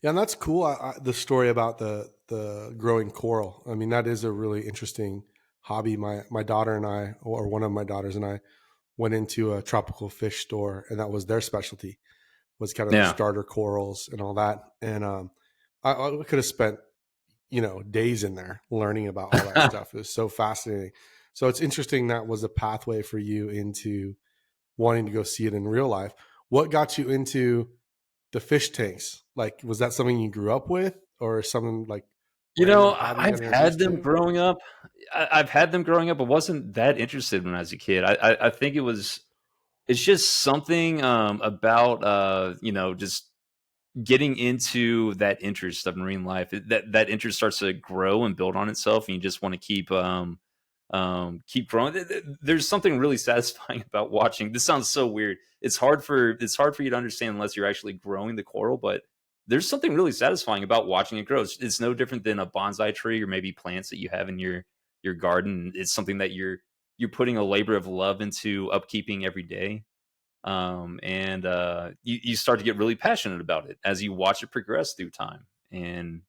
Yeah, and that's cool. The story about the growing coral. I mean, that is a really interesting hobby. My daughter and I, or one of my daughters and I, went into a tropical fish store, and that was their specialty, was kind of the Yeah. starter corals and all that. And I could have spent days in there learning about all that stuff. It was so fascinating. So it's interesting that was a pathway for you into wanting to go see it in real life. What got you into the fish tanks? Like, was that something you grew up with, or something like random hobby you I've got had introduced them to? growing up. I've had them growing up. I wasn't that interested when I was a kid. I think it's just something about just getting into that interest of marine life. That interest starts to grow and build on itself, and you just want to keep growing. There's something really satisfying about watching. This sounds so weird. It's hard for you to understand unless you're actually growing the coral, but there's something really satisfying about watching it grow. It's no different than a bonsai tree or maybe plants that you have in your garden. It's something that you're putting a labor of love into upkeeping every day. And you start to get really passionate about it as you watch it progress through time. And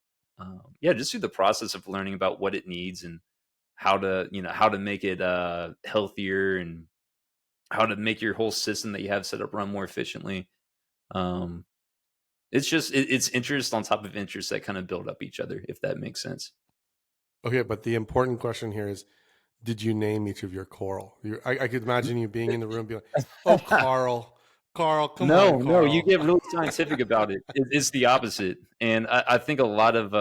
yeah, just through the process of learning about what it needs and how to make it healthier, and how to make your whole system that you have set up run more efficiently. Um, it's interest on top of interest that kind of build up each other, if that makes sense. Okay, but the important question here is, did you name each of your coral? I could imagine you being in the room, being like, "Oh, Carl, Carl, come on, No, you Carl." get really scientific about it. It's the opposite, and I think a lot of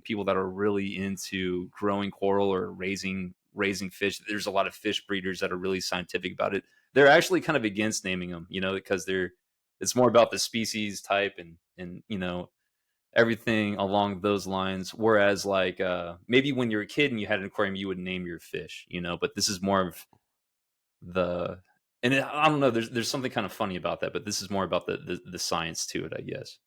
people that are really into growing coral or raising fish. There's a lot of fish breeders that are really scientific about it. They're actually kind of against naming them, because it's more about the species type and everything along those lines. Whereas like maybe when you're a kid and you had an aquarium, you would name your fish, but this is more of the I don't know. There's something kind of funny about that, but this is more about the science to it, I guess.